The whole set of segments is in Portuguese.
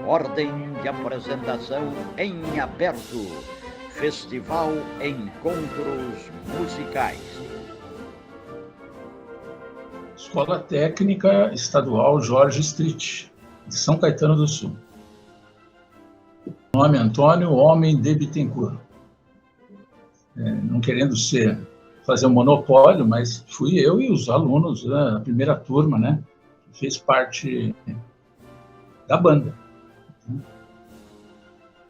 Ordem de apresentação em aberto. Festival Encontros Musicais. Escola Técnica Estadual Jorge Street, de São Caetano do Sul. Nome Antônio Homem de Bittencourt. Não querendo fazer um monopólio, mas fui eu e os alunos, a primeira turma, né, que fez parte da banda.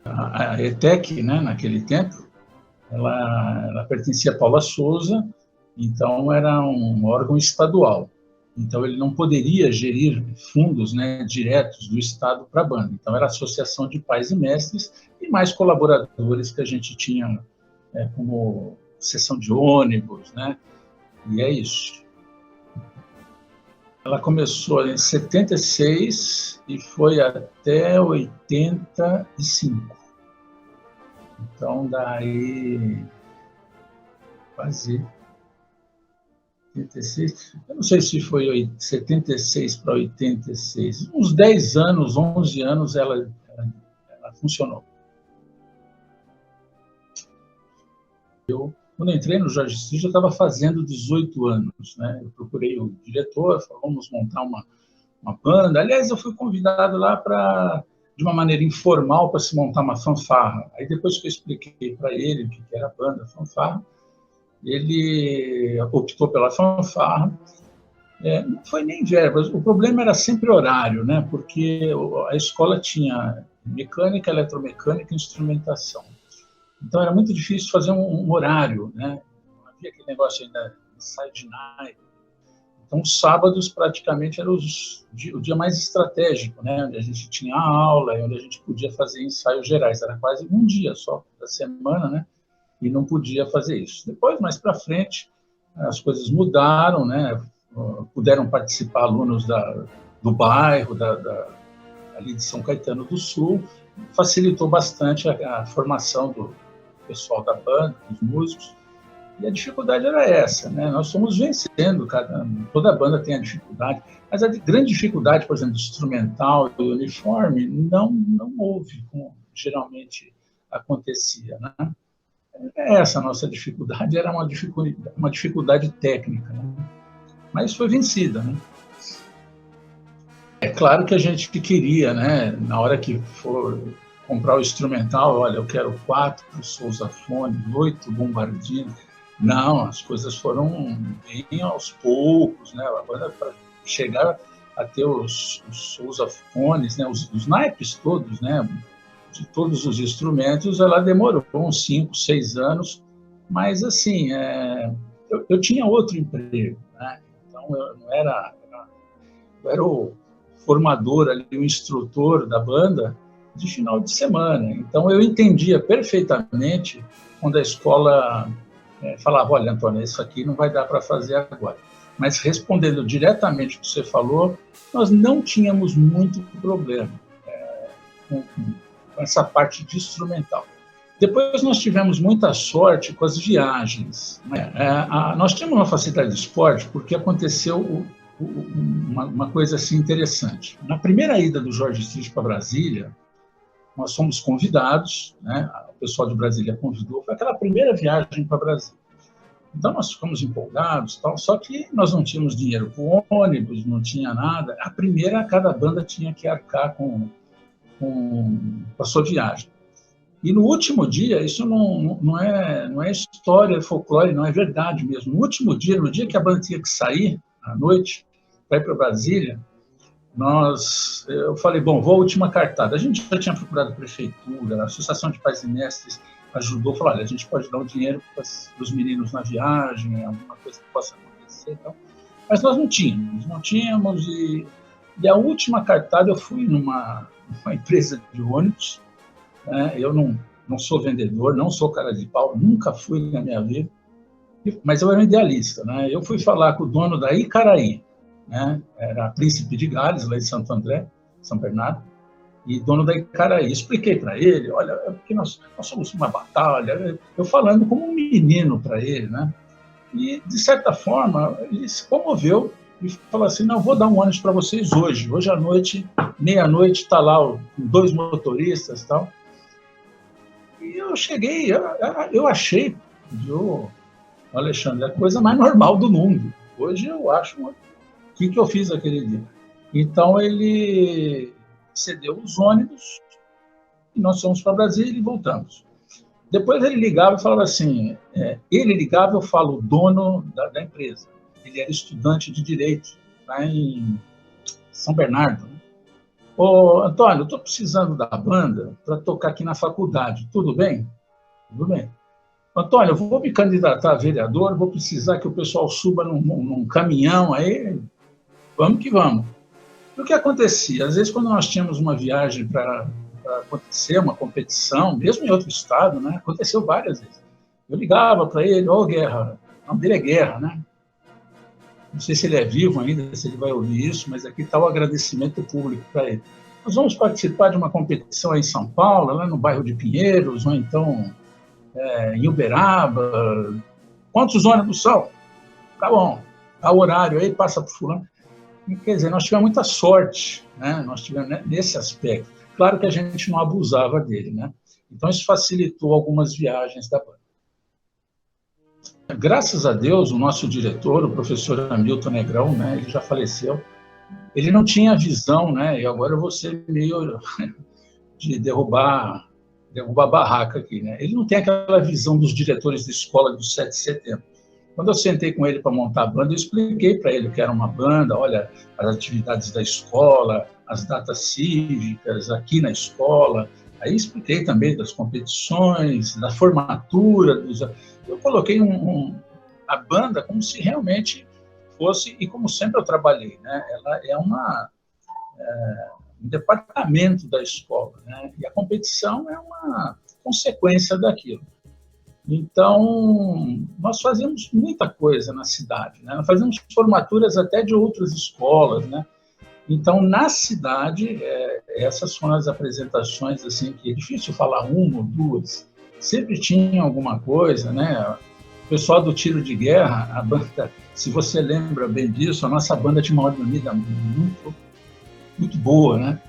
A ETEC, né, naquele tempo, ela pertencia a Paula Souza, então era um órgão estadual. Então ele não poderia gerir fundos, né, diretos do Estado para a banda. Então era a associação de pais e mestres e mais colaboradores que a gente tinha, como sessão de ônibus, né? E é isso. Ela começou em 76 e foi até 85. Então, daí, quase 86. Eu não sei se foi 76 para 86. Uns 10 anos, 11 anos, ela funcionou. Quando eu entrei no Jorge Street, eu estava fazendo 18 anos, né? Eu procurei o diretor, falou, vamos montar uma banda. Aliás, eu fui convidado lá de uma maneira informal para se montar uma fanfarra. Aí depois que eu expliquei para ele o que era a banda, a fanfarra, ele optou pela fanfarra. Não foi nem verbas, o problema era sempre horário, né? Porque a escola tinha mecânica, eletromecânica e instrumentação. Então era muito difícil fazer um horário, né? Não havia aquele negócio ainda de ensaio de naipe. Então os sábados praticamente era o dia mais estratégico, né? Onde a gente tinha aula e onde a gente podia fazer ensaios gerais. Era quase um dia só da semana, né? E não podia fazer isso. Depois, mais para frente, as coisas mudaram, né? Puderam participar alunos do bairro, ali de São Caetano do Sul, facilitou bastante a formação do pessoal da banda, dos músicos, e a dificuldade era essa, né? Nós fomos vencendo, toda a banda tem a dificuldade, mas a grande dificuldade, por exemplo, do instrumental e do uniforme, não houve, como geralmente acontecia, né? Essa nossa dificuldade era uma dificuldade técnica, né? Mas foi vencida, né? É claro que a gente queria, né, na hora que for comprar o instrumental, olha, eu quero 4 sousafones, 8 bombardinos. Não, as coisas foram bem aos poucos, né? A banda, para chegar a ter os sousafones, né, os naipes todos, né, de todos os instrumentos, ela demorou uns 5, 6 anos, mas assim, eu tinha outro emprego, né? Então eu era o formador ali, o instrutor da banda de final de semana. Então eu entendia perfeitamente quando a escola falava, olha, Antônio, isso aqui não vai dar para fazer agora. Mas respondendo diretamente o que você falou, nós não tínhamos muito problema com essa parte de instrumental. Depois nós tivemos muita sorte com as viagens. Nós tínhamos uma facilidade de esporte porque aconteceu uma coisa assim interessante. Na primeira ida do Jorge Street para Brasília, nós fomos convidados, né? O pessoal de Brasília convidou, foi aquela primeira viagem para Brasília. Então nós ficamos empolgados, tal, só que nós não tínhamos dinheiro para o ônibus, não tinha nada. A primeira, cada banda tinha que arcar com a sua viagem. E no último dia, isso não é história, folclore, não é verdade mesmo. No último dia, no dia que a banda tinha que sair, à noite, para ir para Brasília, eu falei, bom, vou à última cartada. A gente já tinha procurado a prefeitura, a Associação de Pais e Mestres ajudou, falou, olha, a gente pode dar um dinheiro para os meninos na viagem, alguma coisa que possa acontecer. Então. Mas nós não tínhamos, e a última cartada eu fui numa empresa de ônibus, né? Eu não sou vendedor, não sou cara de pau, nunca fui na minha vida, mas eu era um idealista, né? Eu fui falar com o dono da Icaraí, né? Era Príncipe de Gales, lá de Santo André, São Bernardo, e dono da Icaraí. Expliquei para ele, olha, porque nós somos uma batalha, eu falando como um menino para ele, né? E, de certa forma, ele se comoveu, e falou assim, não, vou dar um ônibus para vocês hoje à noite, meia-noite, está lá com 2 motoristas e tal. E eu cheguei, eu achei, viu, Alexandre, a coisa mais normal do mundo. Hoje eu acho, o que eu fiz aquele dia? Então ele cedeu os ônibus e nós fomos para Brasília e voltamos. Depois ele ligava e falava assim, ele ligava, eu falo, o dono da empresa. Ele era estudante de Direito, lá em São Bernardo. Ô, Antônio, eu estou precisando da banda para tocar aqui na faculdade. Tudo bem? Tudo bem. Antônio, eu vou me candidatar a vereador, vou precisar que o pessoal suba num caminhão aí. Vamos que vamos. E o que acontecia? Às vezes, quando nós tínhamos uma viagem para acontecer, uma competição, mesmo em outro estado, né? Aconteceu várias vezes. Eu ligava para ele, Guerra, o nome dele é Guerra, né? Não sei se ele é vivo ainda, se ele vai ouvir isso, mas aqui está o agradecimento público para ele. Nós vamos participar de uma competição aí em São Paulo, lá no bairro de Pinheiros, ou então em Uberaba. Quantos ônibus são? Tá bom, tá o horário aí, passa para o fulano. Quer dizer, nós tivemos muita sorte, né? Nós tivemos nesse aspecto. Claro que a gente não abusava dele, né? Então isso facilitou algumas viagens da banda. Graças a Deus, o nosso diretor, o professor Hamilton Negrão, né, ele já faleceu, ele não tinha visão, né, e agora eu vou ser meio de derrubar a barraca aqui, né, ele não tem aquela visão dos diretores de escola do 7 de setembro. Quando eu sentei com ele para montar a banda, eu expliquei para ele o que era uma banda, olha, as atividades da escola, as datas cívicas aqui na escola. Aí expliquei também das competições, da formatura. Eu coloquei a banda como se realmente fosse, e como sempre eu trabalhei, né? Ela é um departamento da escola, né? E a competição é uma consequência daquilo. Então, nós fazíamos muita coisa na cidade, né? Nós fazíamos formaturas até de outras escolas, né? Então, na cidade, essas foram as apresentações, assim, que é difícil falar uma ou duas, sempre tinha alguma coisa, né? O pessoal do Tiro de Guerra, a banda, se você lembra bem disso, a nossa banda tinha uma ordem unida muito, muito boa, né?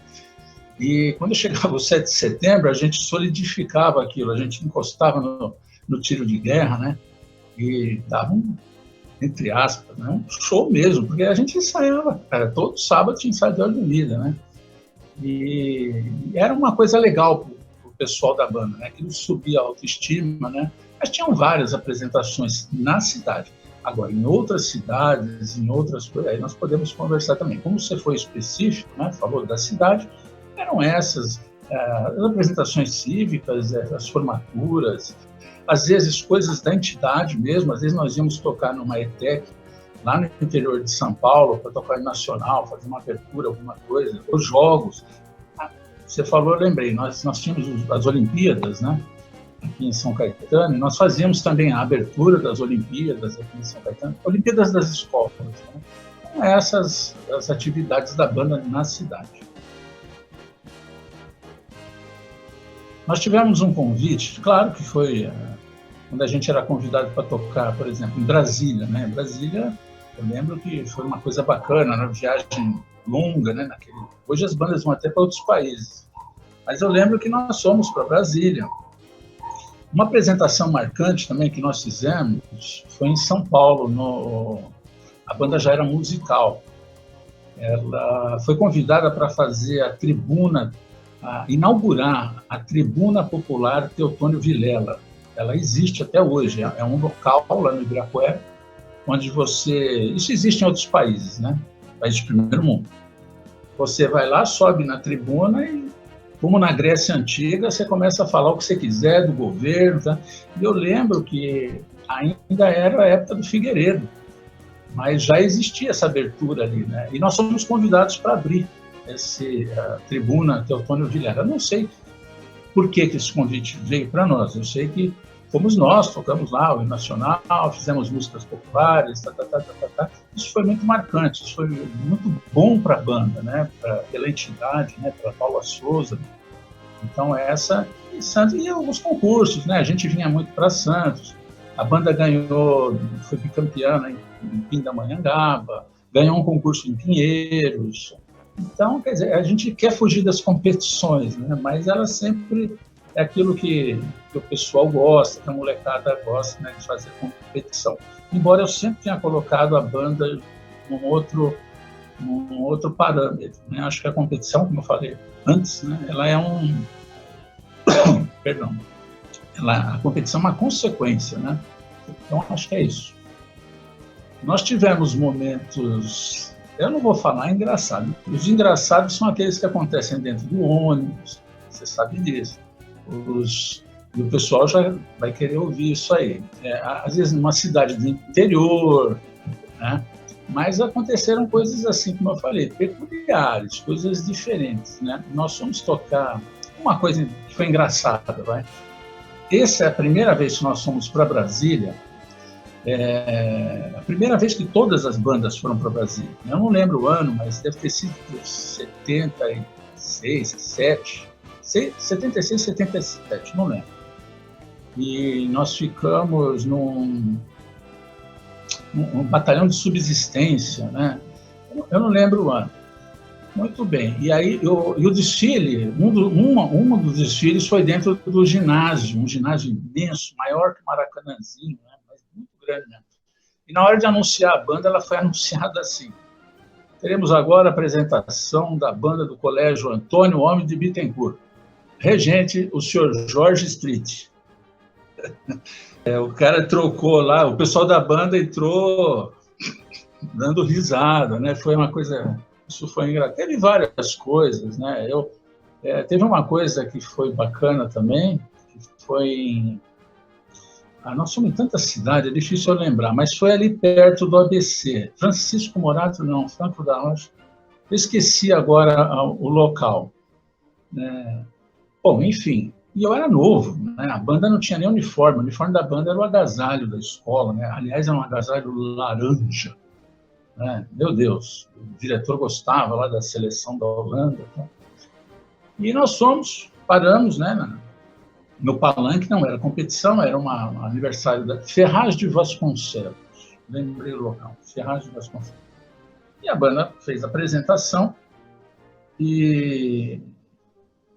E quando chegava o 7 de setembro, a gente solidificava aquilo, a gente encostava no Tiro de Guerra, né? E dava entre aspas, né? Um show mesmo, porque a gente ensaiava, cara, todo sábado tinha ensaio de ordem unida, né? E era uma coisa legal para o pessoal da banda, né? Aquilo subia a autoestima, né? Mas tinham várias apresentações na cidade. Agora, em outras cidades, em outras coisas, aí nós podemos conversar também. Como você foi específico, né? Falou da cidade, eram essas as apresentações cívicas, as formaturas, às vezes coisas da entidade mesmo, às vezes nós íamos tocar numa ETEC, lá no interior de São Paulo, para tocar em nacional, fazer uma abertura, alguma coisa, os jogos. Você falou, eu lembrei, nós tínhamos as Olimpíadas, né, aqui em São Caetano, e nós fazíamos também a abertura das Olimpíadas aqui em São Caetano, Olimpíadas das escolas, né? Então, essas as atividades da banda na cidade. Nós tivemos um convite, claro que foi quando a gente era convidado para tocar, por exemplo, em Brasília, né? Brasília, eu lembro que foi uma coisa bacana, uma viagem longa, né? Hoje as bandas vão até para outros países, mas eu lembro que nós fomos para Brasília. Uma apresentação marcante também que nós fizemos foi em São Paulo, a banda já era musical. Ela foi convidada para fazer a tribuna, inaugurar a Tribuna Popular Teotônio Vilela. Ela existe até hoje, é um local lá no Ibirapuera, onde isso existe em outros países, né? Países de primeiro mundo. Você vai lá, sobe na tribuna e, como na Grécia Antiga, você começa a falar o que você quiser do governo, tá? E eu lembro que ainda era a época do Figueiredo, mas já existia essa abertura ali, né? E nós fomos convidados para abrir a tribuna Teotônio Vilela. Eu não sei por que esse convite veio para nós. Eu sei que fomos nós, tocamos lá o hino nacional, fizemos músicas populares, Isso foi muito marcante, isso foi muito bom para a banda, né? Pela entidade, né? Pela Paula Souza. Então e alguns concursos, né? A gente vinha muito para Santos. A banda ganhou, foi bicampeã, né? Em Pindamonhangaba. ganhou um concurso em Pinheiros. Então, quer dizer, a gente quer fugir das competições, né? Mas ela sempre é aquilo que o pessoal gosta, que a molecada gosta, né, de fazer competição. Embora eu sempre tenha colocado a banda num outro parâmetro, né? Acho que a competição, como eu falei antes, né, ela é perdão, a competição é uma consequência, né? Então, acho que é isso. Nós tivemos momentos, eu não vou falar engraçado, os engraçados são aqueles que acontecem dentro do ônibus, você sabe disso. E o pessoal já vai querer ouvir isso aí. Às vezes numa cidade do interior, né? Mas aconteceram coisas assim, como eu falei, peculiares, coisas diferentes, né? Nós fomos tocar uma coisa que foi engraçada, vai. Essa é a primeira vez que nós fomos para Brasília, a primeira vez que todas as bandas foram para Brasília. Eu não lembro o ano, mas deve ter sido 76, 76, 77, não lembro. E nós ficamos num batalhão de subsistência, né? Eu não lembro o ano. Muito bem. E aí o desfile, um dos desfiles foi dentro do ginásio, um ginásio imenso, maior que o Maracanãzinho, né? Mas muito grande mesmo. E na hora de anunciar a banda, ela foi anunciada assim: teremos agora a apresentação da banda do Colégio Antônio Homem de Bittencourt. Regente, o senhor Jorge Street. O cara trocou lá, o pessoal da banda entrou dando risada, né? Foi uma coisa, isso foi engraçado. Teve várias coisas, né? Teve uma coisa que foi bacana também, que foi... nós somos em tanta cidade, é difícil eu lembrar, mas foi ali perto do ABC. Francisco Morato, não, Franco da Rocha. Eu esqueci agora o local, né? Bom, enfim, e eu era novo, né? A banda não tinha nem uniforme, o uniforme da banda era o agasalho da escola, né? Aliás, era um agasalho laranja, né? Meu Deus, o diretor gostava lá da seleção da Holanda. Tá? E nós paramos, né? No palanque, não era competição, era um aniversário da Ferraz de Vasconcelos, lembrei o local, Ferraz de Vasconcelos. E a banda fez a apresentação e...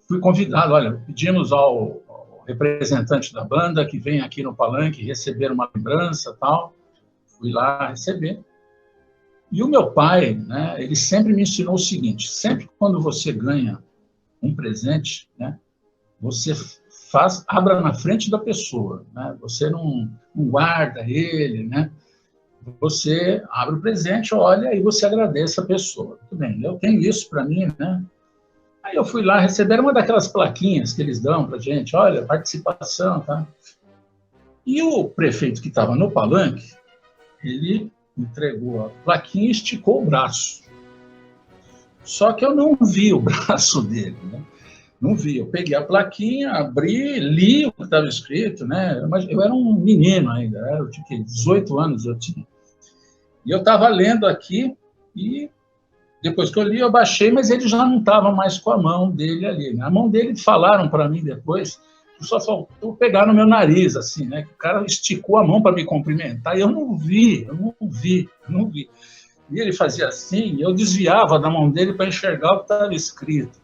fui convidado, olha, pedimos ao representante da banda que vem aqui no palanque receber uma lembrança e tal. Fui lá receber. E o meu pai, né, ele sempre me ensinou o seguinte: sempre quando você ganha um presente, né, você abra na frente da pessoa, né, você não guarda ele, né, você abre o presente, olha e você agradece a pessoa. Tudo bem, eu tenho isso para mim, né? Aí eu fui lá receber uma daquelas plaquinhas que eles dão para a gente, olha, participação, tá? E o prefeito que estava no palanque, ele entregou a plaquinha e esticou o braço. Só que eu não vi o braço dele, né? Não vi. Eu peguei a plaquinha, abri, li o que estava escrito, né? Eu era um menino ainda, eu tinha 18 anos, eu tinha. E eu estava lendo aqui e... depois que eu li, eu baixei, mas ele já não estava mais com a mão dele ali. Né? A mão dele, falaram para mim depois, só faltou pegar no meu nariz, assim, né? O cara esticou a mão para me cumprimentar, e eu não vi. E ele fazia assim, e eu desviava da mão dele para enxergar o que estava escrito.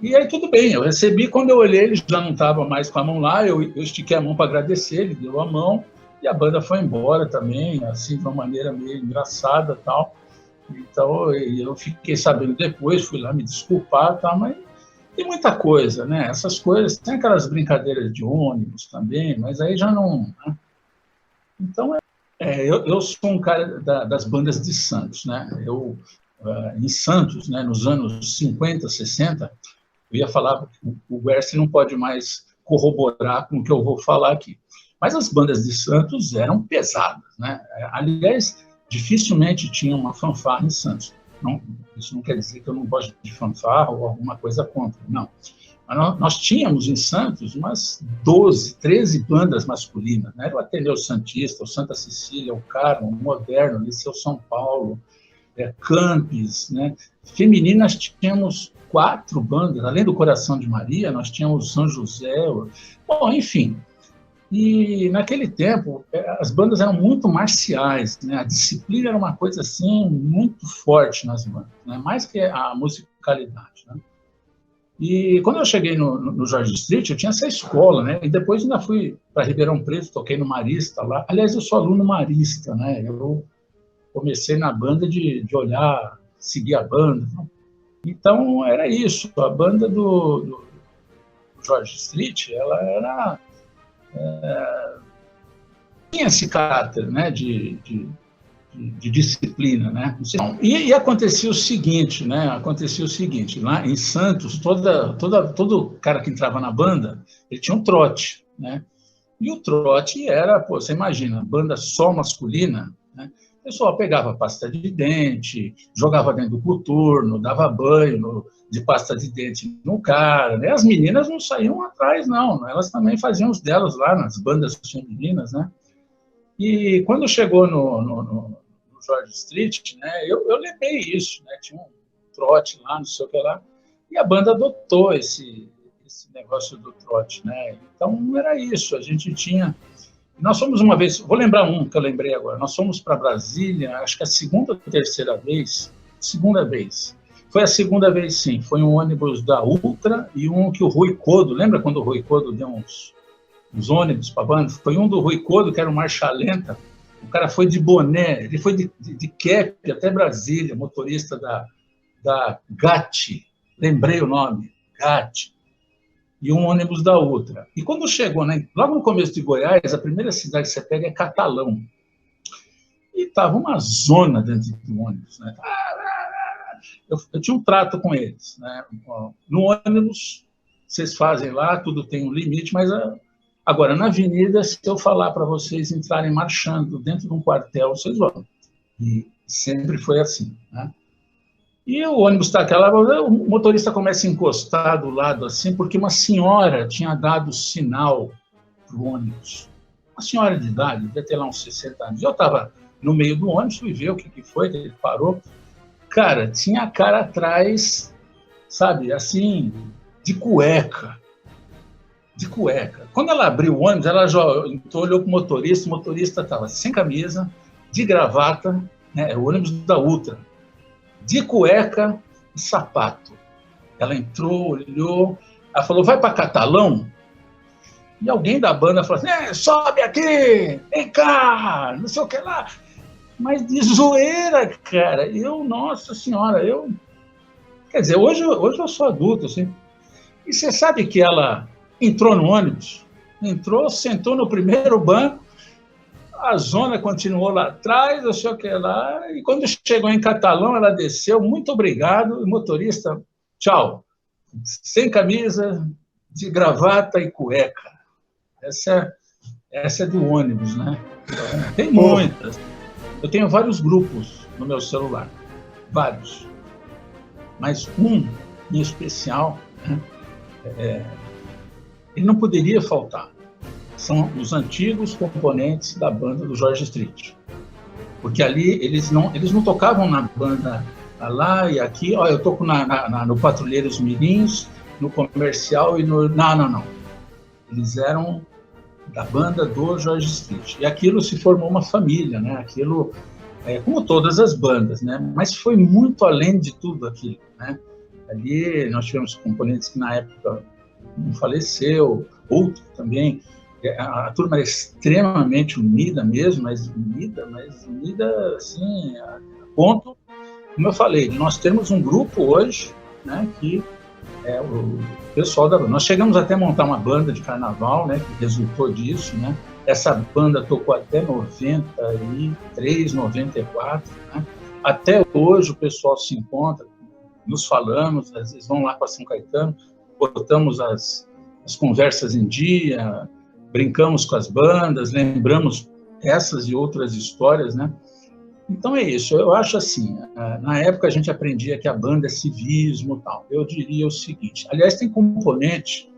E aí tudo bem, eu recebi, quando eu olhei, ele já não estava mais com a mão lá, eu estiquei a mão para agradecer, ele deu a mão, e a banda foi embora também, assim, de uma maneira meio engraçada e tal. Então, eu fiquei sabendo depois, fui lá me desculpar, tá? Mas tem muita coisa, né? Essas coisas, tem aquelas brincadeiras de ônibus também, mas aí já não... Né? Então, eu sou um cara das bandas de Santos, né? Em Santos, né, nos anos 50, 60, eu ia falar, o Gerson não pode mais corroborar com o que eu vou falar aqui, mas as bandas de Santos eram pesadas, né? Aliás, dificilmente tinha uma fanfarra em Santos. Não, isso não quer dizer que eu não gosto de fanfarra ou alguma coisa contra, não. Mas nós tínhamos em Santos umas 12, 13 bandas masculinas, né? O Ateneu Santista, o Santa Cecília, o Carmo, o Moderno, o Liceu São Paulo, Campes, né? Femininas tínhamos 4 bandas, além do Coração de Maria, nós tínhamos São José, bom, enfim. E naquele tempo, as bandas eram muito marciais, né? A disciplina era uma coisa assim muito forte nas bandas, né? Mais que a musicalidade, né? E quando eu cheguei no George Street, eu tinha essa escola, né? E depois ainda fui para Ribeirão Preto, toquei no Marista lá. Aliás, eu sou aluno Marista, né? Eu comecei na banda de olhar, seguir a banda. Então, era isso. A banda do George Street, ela era... tinha esse caráter, né? De disciplina, né? E acontecia o seguinte, né? Acontecia o seguinte, lá em Santos, todo cara que entrava na banda, ele tinha um trote, né? E o trote era, pô, você imagina, banda só masculina, né? O pessoal pegava pasta de dente, jogava dentro do coturno, dava banho de pasta de dente no cara, né? As meninas não saíam atrás, não. Elas também faziam os delas lá nas bandas femininas, né? E quando chegou no George Street, né, eu lembrei isso, né, tinha um trote lá, não sei o que lá, e a banda adotou esse negócio do trote, né? Então era isso, a gente tinha... Nós fomos uma vez, vou lembrar um que eu lembrei agora, nós fomos para Brasília, acho que a segunda ou terceira vez, foi a segunda vez sim, foi um ônibus da Ultra e um que o Rui Codo, lembra quando o Rui Codo deu uns ônibus para a banda? Foi um do Rui Codo, que era o Marcha Lenta, o cara foi de boné, ele foi de cap até Brasília, motorista da GAT, lembrei o nome, GAT, e um ônibus da Ultra. E quando chegou, né, logo no começo de Goiás, a primeira cidade que você pega é Catalão. E estava uma zona dentro do ônibus, né? Eu tinha um trato com eles, né? No ônibus, vocês fazem lá, tudo tem um limite, mas agora, na avenida, se eu falar para vocês entrarem marchando dentro de um quartel, vocês vão. E sempre foi assim, né? E o ônibus está aquela... O motorista começa a encostar do lado assim, porque uma senhora tinha dado sinal para o ônibus. Uma senhora de idade, devia ter lá uns 60 anos. Eu estava no meio do ônibus, fui ver o que foi, ele parou. Cara, tinha a cara atrás, sabe, assim, de cueca. De cueca. Quando ela abriu o ônibus, ela já olhou para o motorista estava sem camisa, de gravata, né, o ônibus da Ultra, de cueca e sapato. Ela entrou, olhou, ela falou, vai para Catalão? E alguém da banda falou assim, sobe aqui, vem cá, não sei o que lá. Mas de zoeira, cara. Nossa senhora, quer dizer, hoje eu sou adulto, assim. E você sabe que ela entrou no ônibus, sentou no primeiro banco, a zona continuou lá atrás, não sei o que lá, e quando chegou em Catalão, ela desceu, muito obrigado, e motorista, tchau, sem camisa, de gravata e cueca. Essa é do ônibus, né? Então, tem muitas. Eu tenho vários grupos no meu celular, vários. Mas um em especial, né, ele não poderia faltar. São os antigos componentes da banda do George Street. Porque ali eles não tocavam na banda lá e aqui. Ó, eu toco no Patrulheiros Mirins, no Comercial e no... Não. Eles eram da banda do George Street. E aquilo se formou uma família, né? Aquilo, como todas as bandas, né? Mas foi muito além de tudo aquilo, né? Ali nós tivemos componentes que na época um faleceu, outro também. A turma era extremamente unida mesmo, mas unida assim, a ponto, como eu falei, nós temos um grupo hoje, né, que é o pessoal da banda. Nós chegamos até a montar uma banda de carnaval, né, que resultou disso, né? Essa banda tocou até 93, 94, né? Até hoje o pessoal se encontra, nos falamos, às vezes vão lá para São Caetano, botamos as conversas em dia, brincamos com as bandas, lembramos essas e outras histórias, né? Então é isso, eu acho assim, na época a gente aprendia que a banda é civismo e tal. Eu diria o seguinte, aliás, tem componente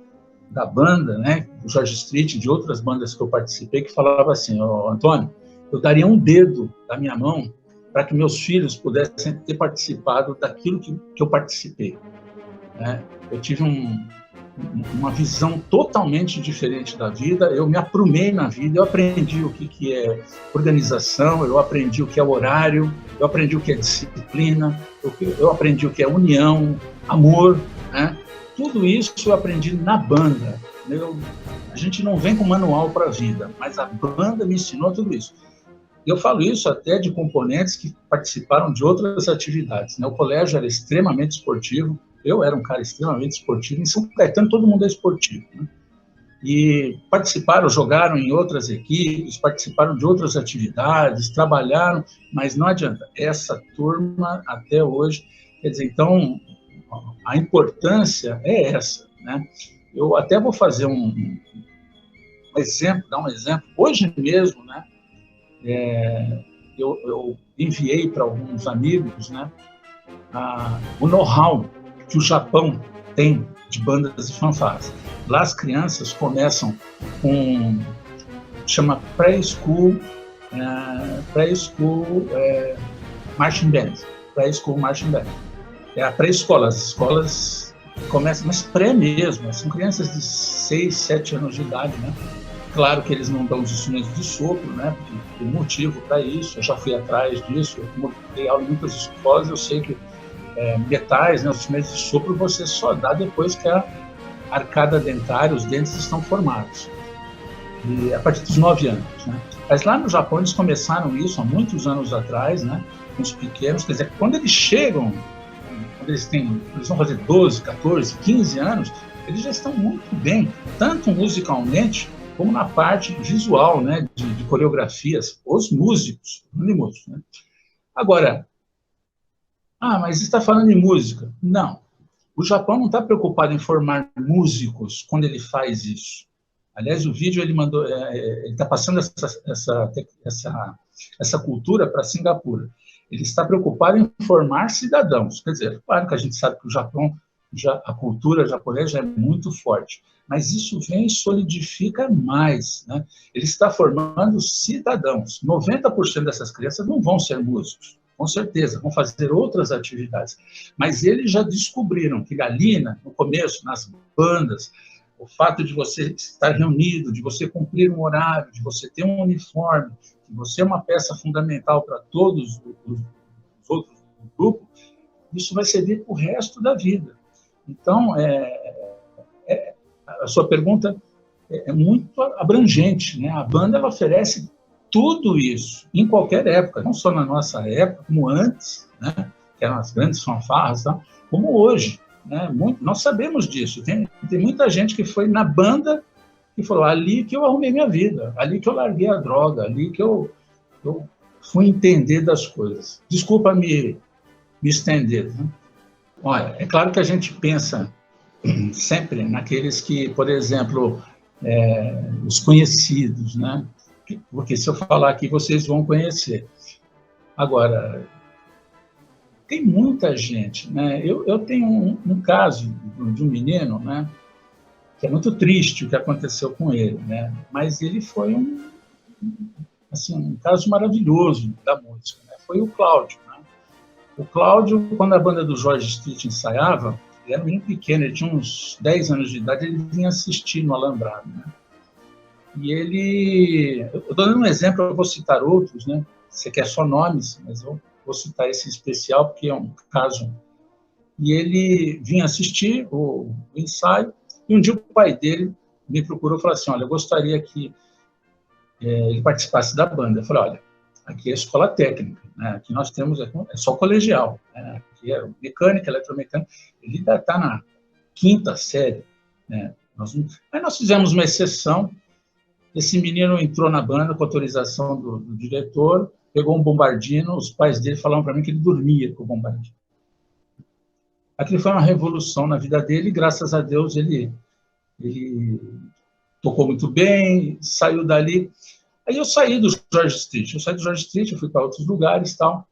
da banda, né, do George Street, de outras bandas que eu participei, que falava assim, Antônio, eu daria um dedo da minha mão para que meus filhos pudessem ter participado daquilo que eu participei. né? Eu tive uma visão totalmente diferente da vida, eu me aprumei na vida, eu aprendi o que é organização, eu aprendi o que é horário, eu aprendi o que é disciplina, eu aprendi o que é união, amor, né? Tudo isso eu aprendi na banda. A gente não vem com manual para a vida, mas a banda me ensinou tudo isso. Eu falo isso até de componentes que participaram de outras atividades, né? O colégio era extremamente esportivo, eu era um cara extremamente esportivo, em São Caetano todo mundo é esportivo, né? E participaram, jogaram em outras equipes, participaram de outras atividades, trabalharam, mas não adianta, essa turma até hoje, quer dizer, então, a importância é essa, né? Eu até vou fazer um exemplo, dar um exemplo, hoje mesmo, né? Eu enviei para alguns amigos, né, o know-how que o Japão tem de bandas e fanfarras. Lá as crianças começam com, chama pré-school marching band, pré-school marching band. É a pré-escola, as escolas começam, mas pré mesmo, são crianças de 6, 7 anos de idade, né? Claro que eles não dão os instrumentos de sopro, né? Tem motivo para isso, eu já fui atrás disso, eu dei aula em muitas escolas, eu sei que metais, né, os instrumentos de sopro, você só dá depois que a arcada dentária, os dentes estão formados. E a partir dos 9 anos, né? Mas lá no Japão eles começaram isso há muitos anos atrás, né? Com os pequenos, quer dizer, quando eles chegam, quando eles vão fazer 12, 14, 15 anos, eles já estão muito bem, tanto musicalmente como na parte visual, né? De coreografias, os músicos, né? Agora, mas você está falando em música? Não. O Japão não está preocupado em formar músicos quando ele faz isso. Aliás, o vídeo ele está passando essa cultura para Singapura. Ele está preocupado em formar cidadãos. Quer dizer, claro que a gente sabe que o Japão, a cultura japonesa já é muito forte, mas isso vem e solidifica mais, né? Ele está formando cidadãos. 90% dessas crianças não vão ser músicos. Com certeza, vão fazer outras atividades. Mas eles já descobriram que ali, no começo, nas bandas, o fato de você estar reunido, de você cumprir um horário, de você ter um uniforme, de você é uma peça fundamental para todos os outros do grupo, isso vai servir para o resto da vida. Então, a sua pergunta é muito abrangente, né? A banda ela oferece tudo isso, em qualquer época, não só na nossa época, como antes, né, que eram as grandes fanfarras, tá? Como hoje, né? Nós sabemos disso. Tem muita gente que foi na banda e falou, ali que eu arrumei minha vida, ali que eu larguei a droga, ali que eu fui entender das coisas. Desculpa me estender. Né? Olha, é claro que a gente pensa sempre naqueles que, por exemplo, os conhecidos, né? Porque se eu falar aqui, vocês vão conhecer. Agora, tem muita gente, né? Eu tenho um caso de um menino, né? Que é muito triste o que aconteceu com ele, né? Mas ele foi um caso maravilhoso da música, né? Foi o Cláudio, né? O Cláudio, quando a banda do George Street ensaiava, ele era um menino pequeno, ele tinha uns 10 anos de idade, ele vinha assistir no Alambrado, né? E eu estou dando um exemplo, eu vou citar outros, né? Você quer só nomes, mas eu vou citar esse especial, porque é um caso. E ele vinha assistir o ensaio, e um dia o pai dele me procurou e falou assim, olha, eu gostaria que ele participasse da banda. Eu falei, olha, aqui é a escola técnica, né? Aqui nós temos, é só colegial, né? Aqui é mecânica, eletromecânica, ele ainda está na 5ª série, né? Mas nós fizemos uma exceção. Esse menino entrou na banda com autorização do diretor, pegou um bombardino, os pais dele falaram para mim que ele dormia com o bombardino. Aquilo foi uma revolução na vida dele, e graças a Deus ele tocou muito bem, saiu dali. Aí eu saí do George Street, eu fui para outros lugares e tal,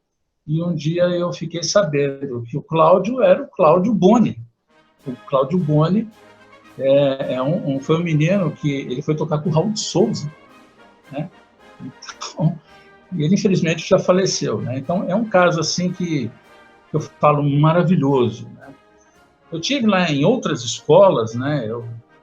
e um dia eu fiquei sabendo que o Cláudio era o Cláudio Boni. O Cláudio Boni foi um menino que ele foi tocar com o Raul de Souza, né? Então, e ele infelizmente já faleceu, né? Então é um caso assim que eu falo maravilhoso, né? Eu tive lá em outras escolas, né?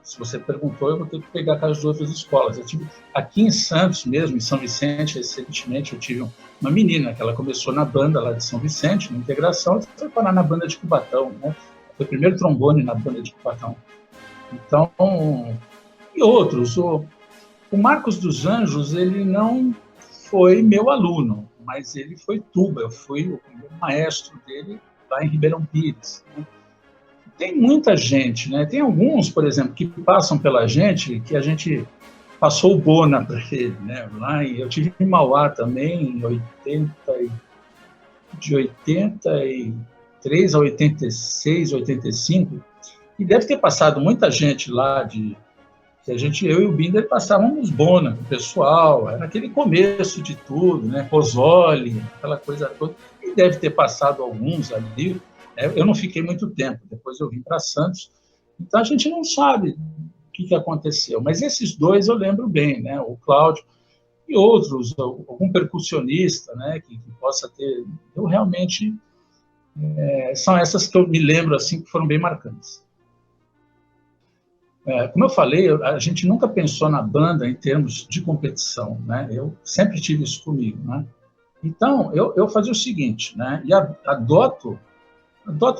Se você perguntou, eu vou ter que pegar com as outras escolas. Eu tive aqui em Santos mesmo, em São Vicente, recentemente eu tive uma menina que ela começou na banda lá de São Vicente, na integração, e foi parar na banda de Cubatão, né? Foi o primeiro trombone na banda de Cubatão. Então, e outros. O Marcos dos Anjos, ele não foi meu aluno, mas ele foi tuba. Eu fui o primeiro maestro dele lá em Ribeirão Pires, né? Tem muita gente, né? Tem alguns, por exemplo, que passam pela gente, que a gente passou o bona para ele, né? Lá eu tive em Mauá também, de 83 a 86, 85, e deve ter passado muita gente lá que eu e o Binder passávamos bona com o pessoal, era aquele começo de tudo, né? Pozzoli, aquela coisa toda, e deve ter passado alguns ali. Eu não fiquei muito tempo, depois eu vim para Santos, então a gente não sabe o que aconteceu, mas esses dois eu lembro bem, né? O Cláudio e outros, algum percussionista, né? Que possa ter, eu realmente, são essas que eu me lembro assim, que foram bem marcantes. Como eu falei, a gente nunca pensou na banda em termos de competição, né? Eu sempre tive isso comigo, né? Então, eu fazia o seguinte, né? E adoto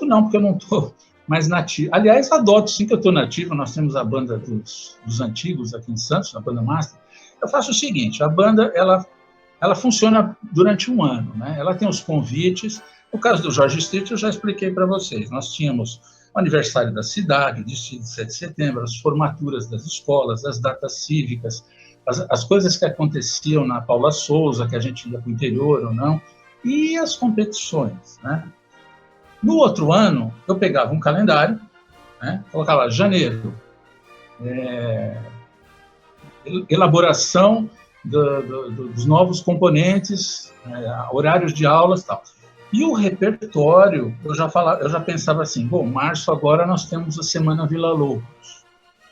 não, porque eu não estou mais nativo. Aliás, adoto sim que eu estou nativo, nós temos a banda dos antigos aqui em Santos, a banda Master. Eu faço o seguinte, a banda, ela funciona durante um ano, né? Ela tem os convites. No caso do Jorge Street, eu já expliquei para vocês. Nós tínhamos o aniversário da cidade, o desfile de 7 de setembro, as formaturas das escolas, as datas cívicas, as coisas que aconteciam na Paula Souza, que a gente ia para o interior ou não, e as competições, né? No outro ano, eu pegava um calendário, né, colocava lá, janeiro, elaboração dos novos componentes, horários de aulas e tal. E o repertório, eu já pensava assim, bom, março agora nós temos a Semana Vila Lobos,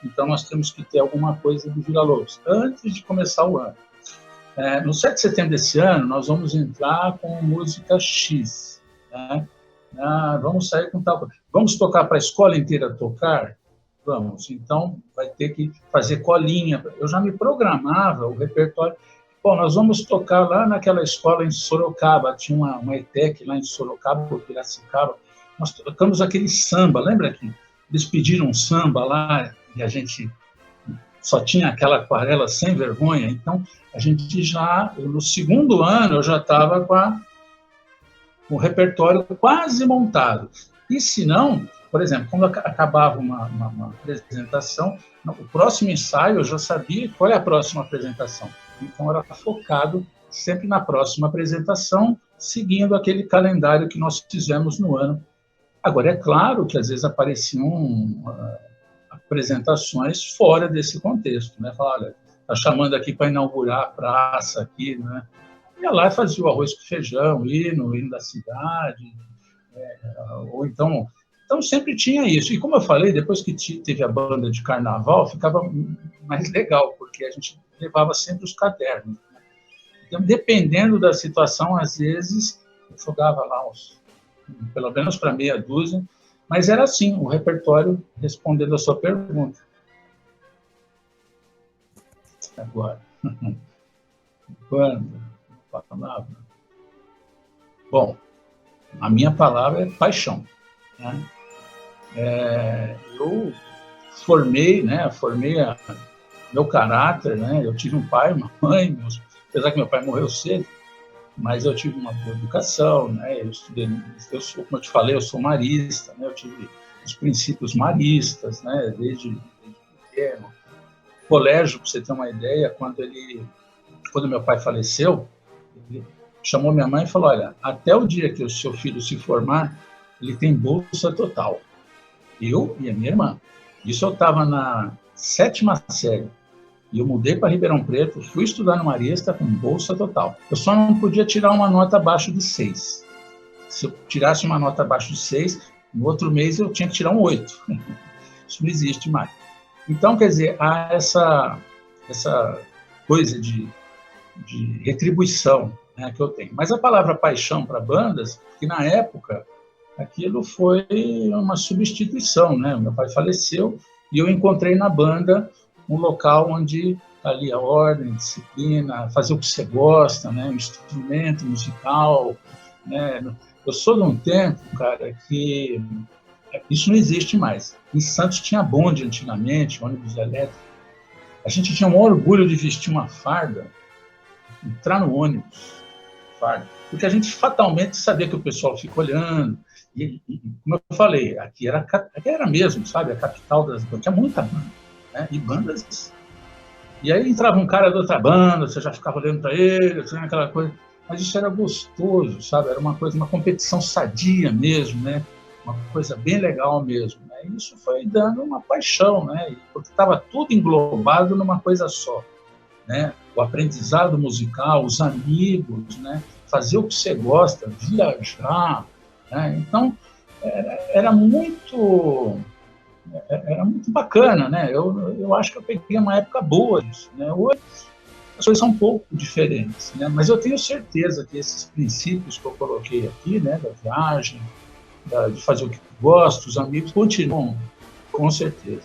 então nós temos que ter alguma coisa do Vila Lobos, antes de começar o ano. No 7 de setembro desse ano, nós vamos entrar com música X, né? Vamos sair com tal... Vamos tocar para a escola inteira tocar? Vamos. Então, vai ter que fazer colinha. Eu já me programava o repertório. Bom, nós vamos tocar lá naquela escola em Sorocaba. Tinha uma ETEC lá em Sorocaba, ou Piracicaba. Nós tocamos aquele samba. Lembra que eles pediram um samba lá e a gente só tinha aquela aquarela sem vergonha? Então, a gente já... No segundo ano, eu já estava com o repertório quase montado. E se não, por exemplo, quando acabava uma apresentação, o próximo ensaio eu já sabia qual é a próxima apresentação. Então era focado sempre na próxima apresentação, seguindo aquele calendário que nós fizemos no ano. Agora, é claro que às vezes apareciam apresentações fora desse contexto, né? Falar, olha, está chamando aqui para inaugurar a praça aqui, né? Ia lá e fazia o arroz com feijão, hino da cidade, ou então sempre tinha isso. E como eu falei, depois que teve a banda de carnaval, ficava mais legal, porque a gente levava sempre os cadernos, né? Então, dependendo da situação, às vezes, eu jogava lá pelo menos para meia dúzia, mas era assim, o repertório, respondendo a sua pergunta. Agora, quando... palavra. Bom, a minha palavra é paixão, né? Eu formei meu caráter, né? Eu tive um pai, uma mãe, apesar que meu pai morreu cedo, mas eu tive uma boa educação, né? Eu estudei, como eu te falei, eu sou marista, né? Eu tive os princípios maristas, né? Desde pequeno. Colégio, para você ter uma ideia, quando meu pai faleceu, ele chamou minha mãe e falou, olha, até o dia que o seu filho se formar, ele tem bolsa total. Eu e a minha irmã. Isso eu estava na 7ª série. E eu mudei para Ribeirão Preto, fui estudar no Marista com bolsa total. Eu só não podia tirar uma nota abaixo de 6. Se eu tirasse uma nota abaixo de 6, no outro mês eu tinha que tirar um 8. Isso não existe mais. Então, quer dizer, há essa coisa de retribuição, né, que eu tenho. Mas a palavra paixão para bandas, que na época aquilo foi uma substituição, né? Meu pai faleceu e eu encontrei na banda um local onde ali a ordem, a disciplina, fazer o que você gosta, né? Um instrumento musical, né? Eu sou de um tempo, cara, que isso não existe mais. Em Santos tinha bonde antigamente, ônibus elétrico. A gente tinha um orgulho de vestir uma farda, entrar no ônibus, farda, porque a gente fatalmente sabia que o pessoal fica olhando. E como eu falei, aqui era mesmo, sabe, a capital das bandas. Tinha muita banda, né? E bandas. E aí entrava um cara de outra banda, você já ficava olhando para ele, assim, aquela coisa. Mas isso era gostoso, sabe? Era uma coisa, uma competição sadia mesmo, né? Uma coisa bem legal mesmo. Né? E isso foi dando uma paixão, né? Porque estava tudo englobado numa coisa só, né? O aprendizado musical, os amigos, né? Fazer o que você gosta, viajar, né? Então era muito bacana, né? Eu acho que eu peguei uma época boa disso, né? Hoje as coisas são um pouco diferentes, né? Mas eu tenho certeza que esses princípios que eu coloquei aqui, né? Da viagem, de fazer o que gosto, os amigos continuam, com certeza.